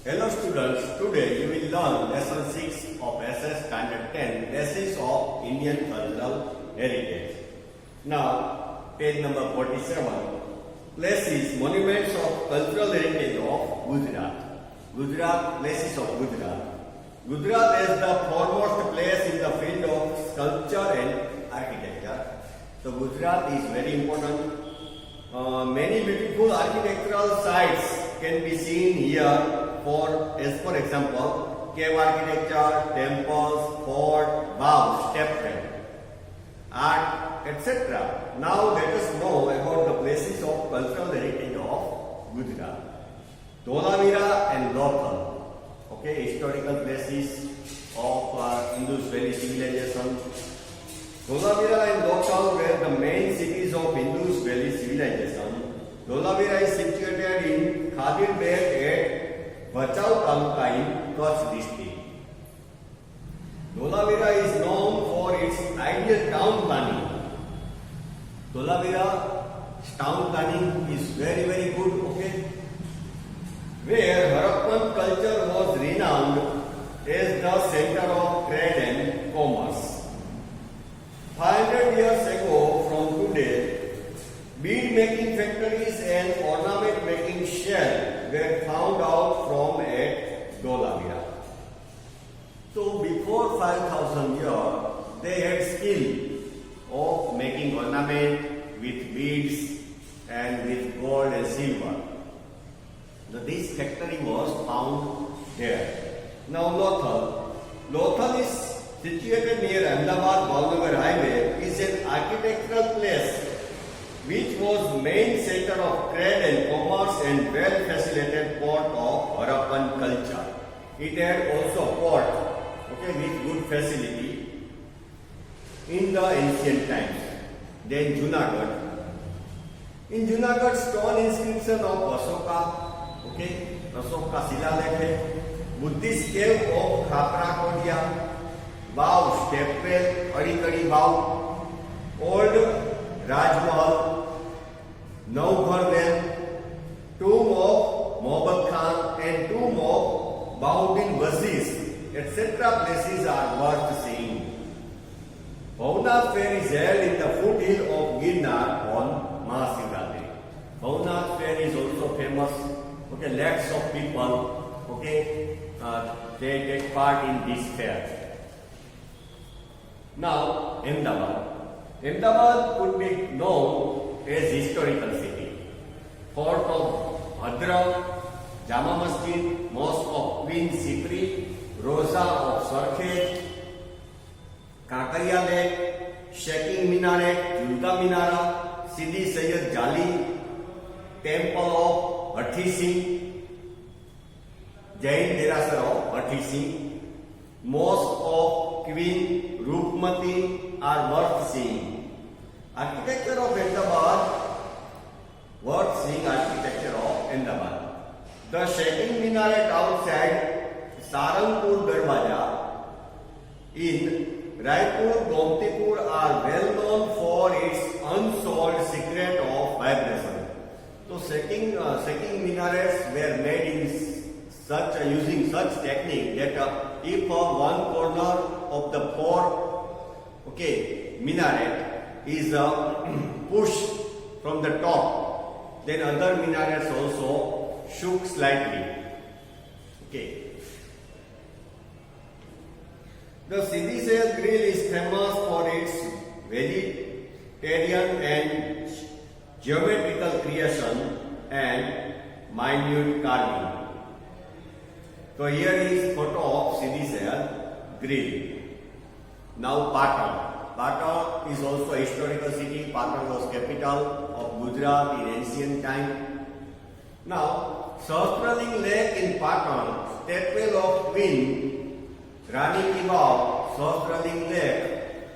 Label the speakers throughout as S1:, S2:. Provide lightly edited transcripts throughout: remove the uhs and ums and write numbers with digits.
S1: Hello students, today you will learn lesson 6 of SS standard 10, Places of Indian Cultural Heritage. Now, page number 47, Places, Monuments of Cultural Heritage of Gujarat. Gujarat, Places of Gujarat. Gujarat is the foremost place in the field of sculpture and architecture. So Gujarat is very important. Many beautiful architectural sites can be seen here. For example, cave architecture, temples, fort, bows, step art, etc. Now let us know about the places of cultural heritage of Gujarat. Dholavira and Lothal, okay, historical places of Indus Valley civilization. Dholavira and Lothal were the main cities of Indus Valley civilization. Dholavira is situated in Khadir Belt at Bachau Taluka in Kutch district. Dholavira is known for its ideal town planning. Dholavira town planning is very good, okay? Where Harappan culture was renowned as the center of trade and commerce. 500 years ago from today, bead making factories and ornament making shell were found out from at Dholavira. So before 5,000 years, they had skill of making ornament with beads and with gold and silver. Now this factory was found there. Now Lothal. Lothal is situated near Ahmedabad-Bhavnagar highway, is an architectural place which was main center of trade and commerce and well-facilitated port of Harappan culture. It had also port, okay, with good facility in the ancient times. Then Junagadh. In Junagadh, stone inscription of Asoka, okay, Asoka Silalekh, Buddhist cave of Khapra Kodia, Wow, Stepwell, Adikadi Wow, old Rajmahal, Naughar, tomb of Mohbad Khan and tomb of Bahauddin Wazis, etc. places are worth seeing. Bhavnath fair is held in the foothill of Girnar on Mahashivratri. Bhavnath fair is also famous. Okay, lakhs of people, okay, they take part in this fair. Now, Ahmedabad. Ahmedabad could be known as historical city. Fort of Bhadra, Jama Masjid, Mosque of Queen Sipri, Rosa of Sarkhet, Kakaria Lake, Shaking Minaret, Julka Minara, Sidi Sayyid Jali, Temple of Hathi Singh, Jain Derasar of Hathi Singh, Mosque of Queen Rupmati are worth seeing. Architecture of Ahmedabad, worth seeing architecture of Ahmedabad. The Shaking Minaret outside Saranpur Darwaja in Raipur, Gomtipur are well known for its unsolved secret of vibration. So shaking minarets were made in using such technique that if one corner of the minaret is pushed from the top, then other minarets also shook slightly. Okay. The Sidi Sayyid Grill is famous for its vegetarian and geometrical creation and minute carving. So here is photo of Sidi Sayyid Grill. Now Patan. Patan is also a historical city. Patan was capital of Gujarat in ancient time. Now Sahasraling Lake in Patan, Stepwell of Queen Rani Ki Vav, Sahasraling Lake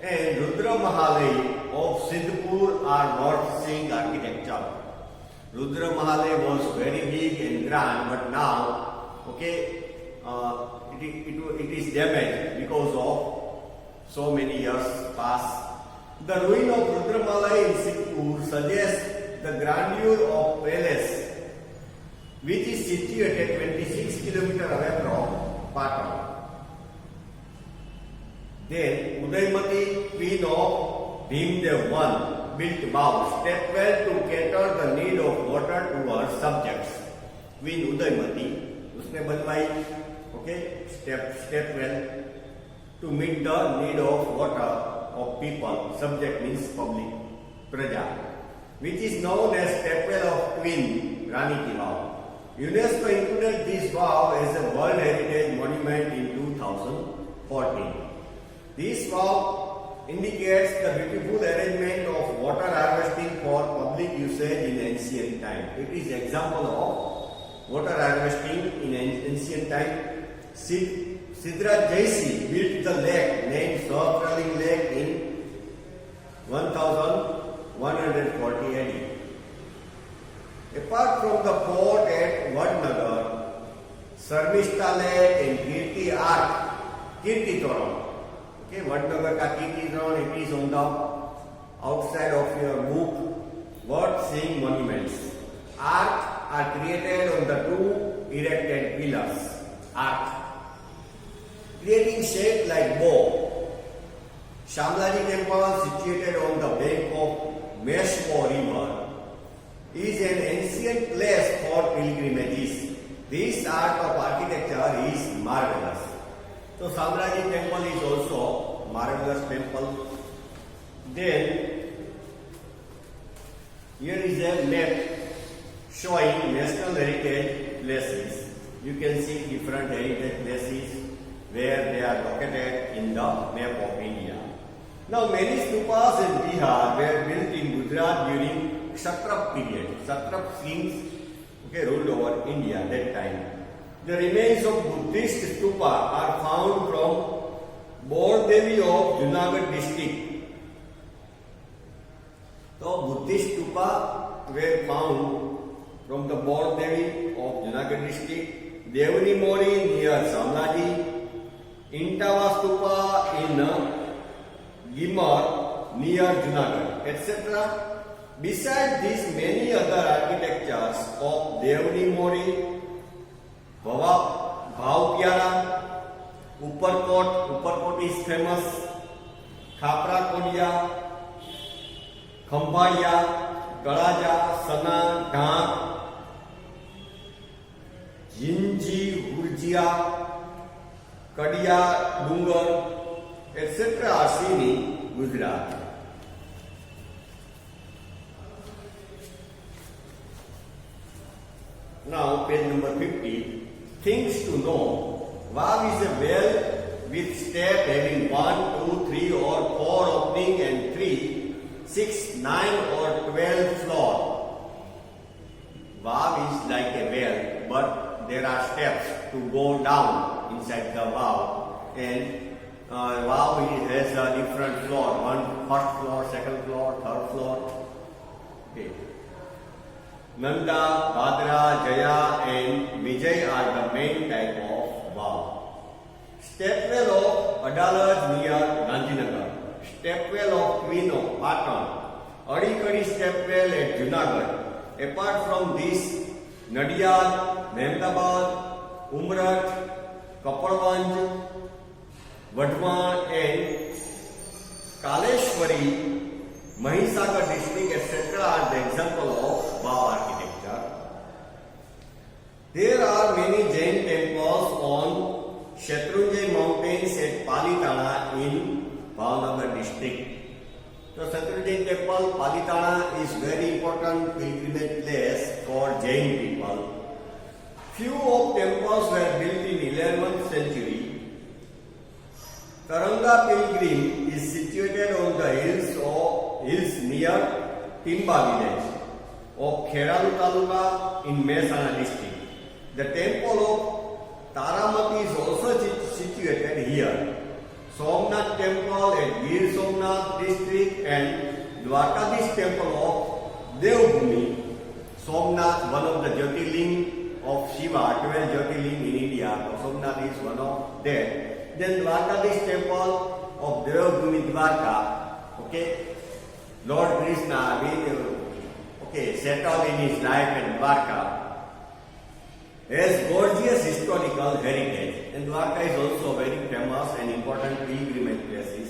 S1: and Rudra Mahalai of Siddhpur are worth seeing architecture. Rudra Mahalai was very big and grand, but now, okay, it is damaged because of so many years past. The ruin of Rudramalai in Siddhpur suggests the grandeur of palace which is situated 26 kilometers away from Patan. Then Udaymati, queen of Bhimdev I, built vow stepwell to cater the need of water to her subjects. Queen Udaymati, उसने बनवाई, okay, stepwell to meet the need of water of people. Subject means public, praja, which is known as stepwell of Queen Rani Ki Vav. UNESCO included this vow as a World Heritage Monument in 2014. This vow indicates the beautiful arrangement of water harvesting for public usage in ancient time. It is example of water harvesting in ancient time. Siddharth Jaisi built the lake named Sahasraling Lake in 1140 AD. Apart from the port at Vadnagar, Sarmishta Lake and Kirti Ark, Kirti Toran. Okay, Vadnagar ka Kirti Toran, it is on the outside of your book, worth seeing monuments. Ark are created on the two erected pillars. Ark, creating shape like bow. Shamlaji temple, situated on the bank of Meshmo river, is an ancient place for pilgrimages. This art of architecture is marvelous. So Shamlaji temple is also marvelous temple. Then here is a map showing national heritage places. You can see different heritage places where they are located in the map of India. Now many stupas in Bihar were built in Gujarat during Kshatrap period. Kshatrap kings ruled over India at that time. The remains of Buddhist stupa are found from Bordevi of Junagadh district. So Buddhist stupa were found from the Bordevi of Junagadh district, Devani Mori near Samlaji, Intava stupa in Gimar near Junagadh, etc. Besides these, many other architectures of Devani Mori, Bhav Pyara, Upperkot is famous, Khapra Kodia, Khambaya, Galaja, Sana, Dhak, Jinji, Hurjia, Kadia, Dungar, etc. are seen in Gujarat. Now, page number 50. Things to know. Vav is a well with step having 1, 2, 3 or 4 opening and 3, 6, 9 or 12 floor. Vav is like a well, but there are steps to go down inside the vav, and vav has a different floor, first floor, second floor, third floor. Okay. Nanda, Bhadra, Jaya and Vijay are the main type of vav. Stepwell of Adalaj near Gandhinagar, stepwell of Queen of Patan, Adikadi stepwell at Junagadh. Apart from this, Nadiyad, Mehmdabad, Umrat, Kapalwanj, Vadhwan and Kaleshwari, Mahisagar district, etc. are the example of vav architecture. There are many Jain temples on Shatrunjay mountains at Palitana in Bhavnagar district. So Shatrunjay temple, Palitana is very important pilgrimage place for Jain people. Few of temples were built in 11th century. Taranga Pilgrim is situated on the hills near Timba village of Kheralu Taluka in Mehsana district. The temple of Taramati is also situated here. Somnath temple at Gir Somnath district and Dwarkadish temple of Devbhumi. Somnath, one of the Jyotirling of Shiva, 12 Jyotirling in India. Somnath is one of them. Then Dwarkadish temple of Devbhumi Dwarka. Okay. Lord Krishna settled in his life at Dwarka. has gorgeous historical heritage, and Dwarka is also very famous and important pilgrimage places.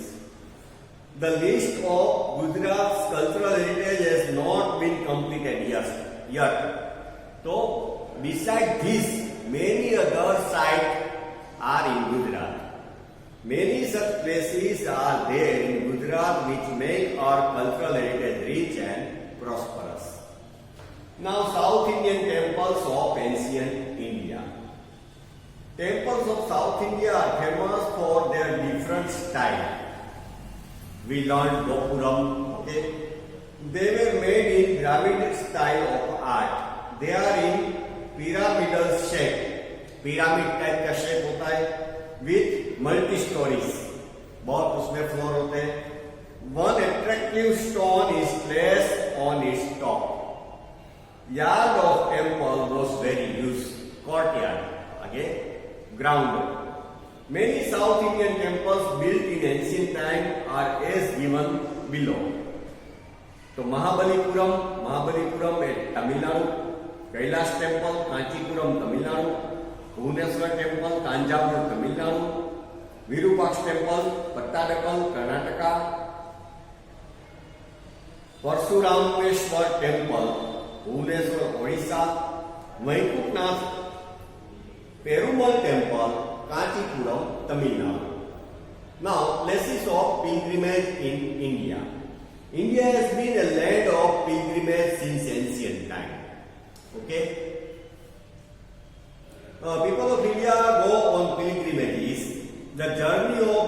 S1: The list of Gujarat's cultural heritage has not been completed yet. So, besides this, many other sites are in Gujarat. Many such places are there in Gujarat which make our cultural heritage rich and prosperous. Now, South Indian temples of ancient India. Temples of South India are famous for their different style. We learned Gopuram, okay? They were made in Dravidic style of art. They are in pyramidal shape. Pyramid type का shape होता है with multi stories. बहुत उसमें floor होते हैं. One attractive stone is placed on its top. Yard of temple was very used. Courtyard, again, ground. Many South Indian temples built in ancient time are as given below. तो Mahabalipuram at Tamil Nadu, Kailash Temple, Kanchipuram, Tamil Nadu, Bhubaneswar Temple, Tanjavur, Tamil Nadu, Virupaksha Temple, Pattadakal, Karnataka, Parsurameshwar Temple, Bhubaneswar, Odisha, Vaikunthnath Perumal Temple, Kanchipuram, Tamil Nadu. Now, places of pilgrimage in India. India has been a land of pilgrimage since ancient time. Okay? People of India go on pilgrimages. The journey of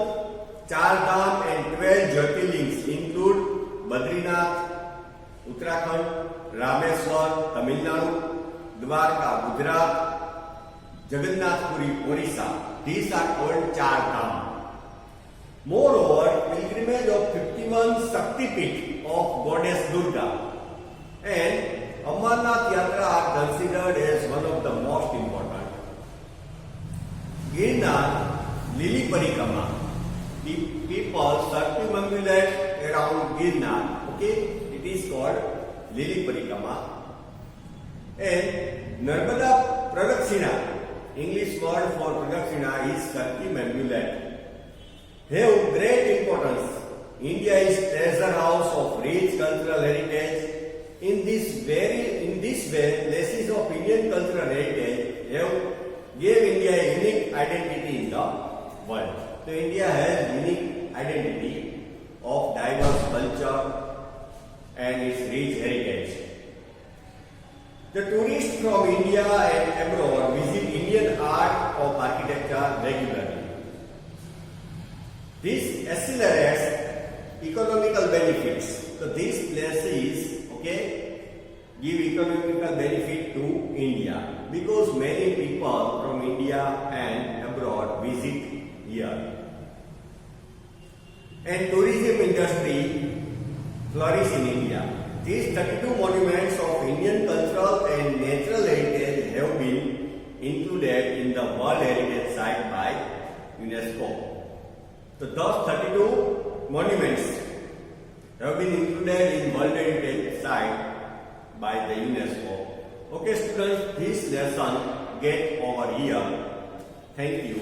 S1: Char Dham and 12 Jyotirlings include Badrinath, Uttarakhand, Rameswar, Tamil Nadu, Dwarka, Gujarat, Jagannath Puri, Orissa. These are called Char Dham. Moreover, pilgrimage of 51 Shakti Pith of Goddess Durga and Amarnath Yatra are considered as one of the most important. Girnar, Lili Parikrama. People circumambulate around Girnar. Okay, it is called Lili Parikrama. And Narmada Pradakshina, English word for Pradakshina is circumambulate. Have great importance. India is treasure house of rich cultural heritage. In this way, places of Indian cultural heritage gave India a unique identity in the world. So India has unique identity of diverse culture and its rich heritage. The tourists from India and abroad visit Indian art of architecture regularly. This accelerates economical benefits. So these places, give economical benefit to India because many people from India and abroad visit here. And tourism industry flourish in India. These 32 monuments of Indian cultural and natural heritage have been included in the World Heritage Site by UNESCO. So those 32 monuments have been included in World Heritage Site by the UNESCO. Okay students, this lesson get over here. Thank you.